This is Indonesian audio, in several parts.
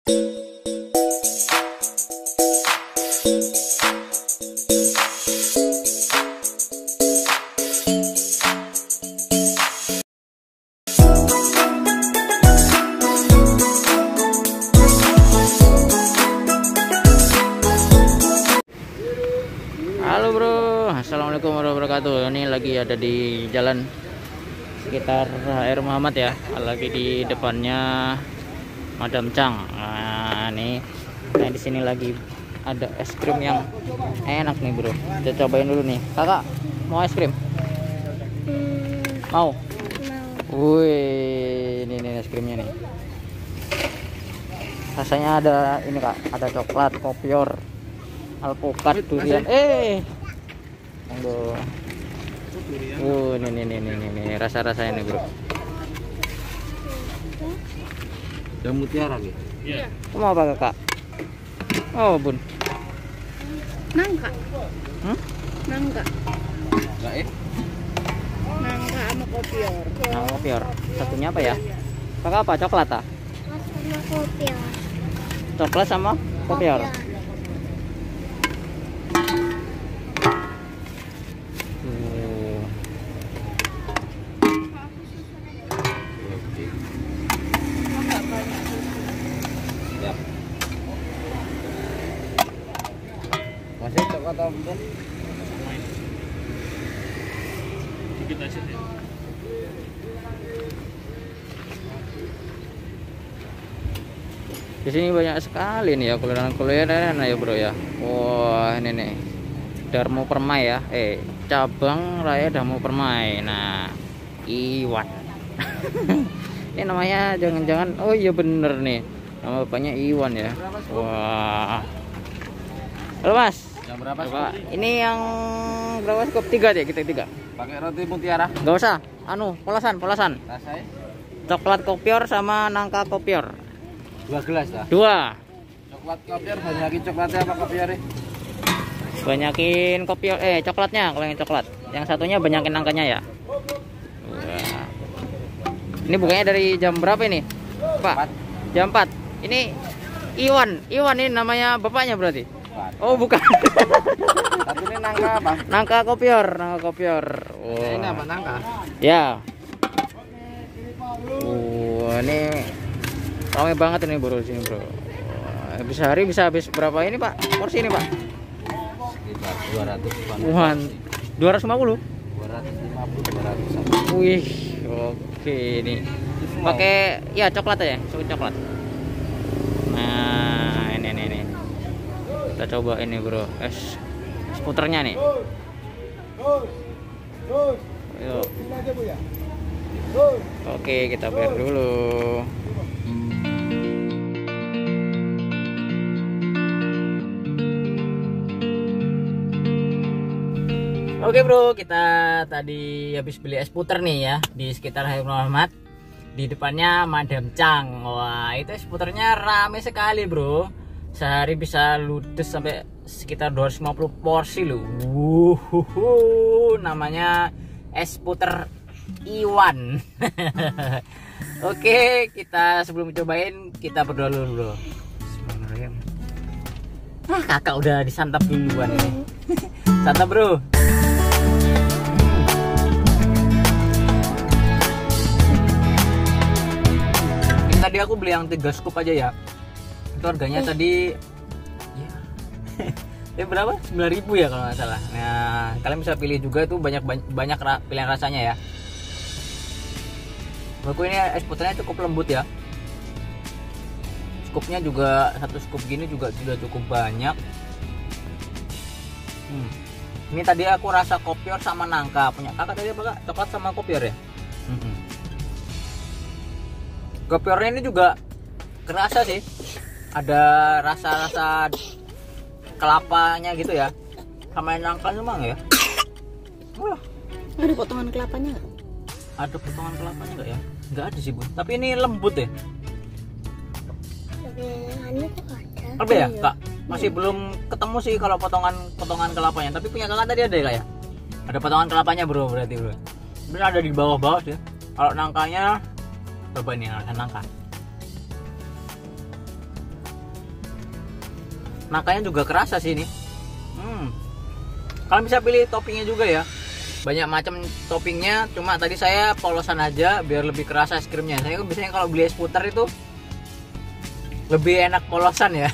Halo bro, assalamualaikum warahmatullahi wabarakatuh. Ini lagi ada di jalan sekitar Air Muhammad ya, lagi di depannya Madam Chang. Nah nih, di sini lagi ada es krim yang enak nih bro. Kita cobain dulu nih. Kakak mau es krim? Mau? Wih, ini es krimnya nih. Rasanya ada ini kak, ada coklat, kopior, alpukat, durian. Monggo. Ini rasa-rasanya nih, Bro. Dan mutiara gitu. Iya. Mau apa, Kakak? Oh, Bun. Nangka. Nangka. Enggak Nangka sama kopior. Nah, kopior. Satunya apa ya? Kakak apa? Coklat ah? Sama kopior. Coklat sama kopior. Masih coklat apa belum? Dikit aja ya. Di sini banyak sekali nih ya kulineran ya bro ya. Wah ini nih Darmo Permai ya. Cabang Raya Darmo Permai. Nah Iwan. Ini namanya jangan-jangan. Oh iya bener nih. Nama bapaknya Iwan ya. Wah. Halo mas. Yang berapa? Pak, ini yang berapa scoop? 3 deh kita 3. Pakai roti mutiara. Gak usah. Polasan. Rasanya Coklat kopior sama nangka kopior. 2 gelas dah. 2. Coklat kopior banyakin coklatnya apa kopiornya? Banyakin kopior coklatnya kalau yang coklat. Yang satunya banyakin nangkanya ya. Wah. Ini bukanya dari jam berapa ini? Pak. 4. Jam 4. Ini Iwan ini namanya bapaknya berarti. 4. Oh, bukan. Tapi ini nangka apa? Nangka kopior. Ini apa nangka? Ya. Ini ramai banget ini bro sini bro. Habis hari bisa habis berapa ini pak? Porsi ini pak? Sekitar 200. 250? 250, 200. Wih, oke ini. Pakai ya coklat aja, coklat. Nah, ini. Kita coba ini bro, es puternya nih. Ayo. Oke, kita bayar dulu. Oke bro, kita tadi habis beli es puter nih ya di sekitar Air Muhammad. Di depannya Madam Chang. Wah, itu es puternya rame sekali bro. Sehari bisa ludes sampai sekitar 250 porsi loh. Namanya es puter Iwan. Oke, kita sebelum cobain kita berdoa dulu bro. Bismillahirrahmanirrahim. Kakak udah disantap duluan ini. Santap bro. Tadi aku beli yang 3 scoop aja ya. Itu harganya tadi ya berapa? 9.000 ya kalau nggak salah. Nah, kalian bisa pilih juga itu banyak pilihan rasanya ya. Menurutku ini es puternya cukup lembut ya. Scoopnya juga 1 scoop gini juga sudah cukup banyak. Ini tadi aku rasa kopior sama nangka. Punya kakak tadi apa kak? Coklat sama kopior ya? Kopiornya ini juga kerasa sih. Ada rasa-rasa kelapanya gitu ya. Sama nangka memang ya. Ada potongan kelapanya nggak? Ada potongan kelapanya nggak ya? Nggak ada sih bun. Tapi ini lembut ya. Ada ya kak? Masih belum ketemu sih kalau potongan kelapanya. Tapi punya kakak tadi ada ya kak ya? Ada potongan kelapanya bro berarti bro. Ini ada di bawah sih. Kalau nangkanya coba ini nangka. Nangkanya juga kerasa sih ini. Kalian bisa pilih toppingnya juga ya. Banyak macam toppingnya. Cuma tadi saya polosan aja biar lebih kerasa es krimnya. Saya biasanya kalau beli es puter itu lebih enak polosan ya.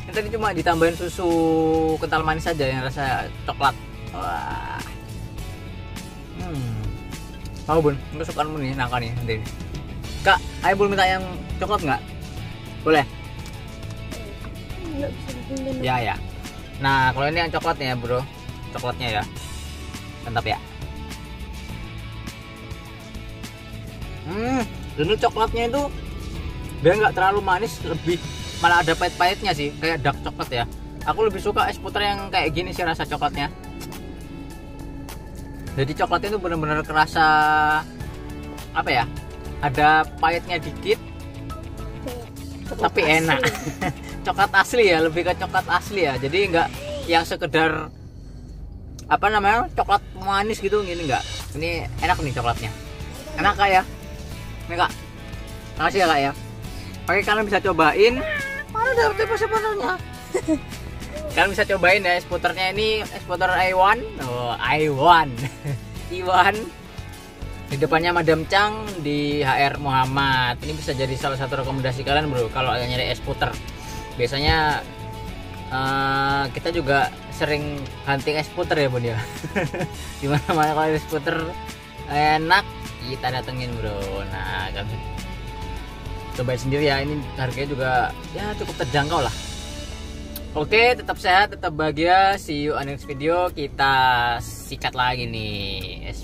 Ini tadi cuma ditambahin susu kental manis saja yang rasa coklat. Wah. Mau Bun, kesukaanmu nih nangka nih nanti. Kak, ayo Bun minta yang coklat nggak? Boleh? Nggak bisa dipindahin. Ya. Nah, kalau ini yang coklatnya ya, Bro. Coklatnya ya. Mantap ya. Ini coklatnya itu dia nggak terlalu manis, lebih malah ada pahit-pahitnya sih, kayak dark coklat ya. Aku lebih suka es puter yang kayak gini sih rasa coklatnya. Jadi coklatnya itu benar-benar kerasa apa ya? Ada pahitnya dikit, tapi enak. Coklat asli ya, lebih ke coklat asli ya. Jadi nggak yang sekedar apa namanya coklat manis gitu, gini nggak. Ini enak nih coklatnya. Enak Kak ya? Ini Kak. Makasih ya Kak ya. Oke, kalian bisa cobain. Mana dapet sebenarnya? Kalian bisa cobain ya es puternya ini, es puter Iwan. Oh, Iwan. Iwan. Di depannya Madam Chang di HR Muhammad. Ini bisa jadi salah satu rekomendasi kalian, Bro, kalau nyari es puter. Biasanya kita juga sering hunting es puter ya, Bun ya. Dimana-mana kalau es puter enak, kita datengin, Bro. Nah, kan cobain sendiri ya. Ini harganya juga ya cukup terjangkau lah. Oke, tetap sehat, tetap bahagia. See you on next video. Kita sikat lagi nih es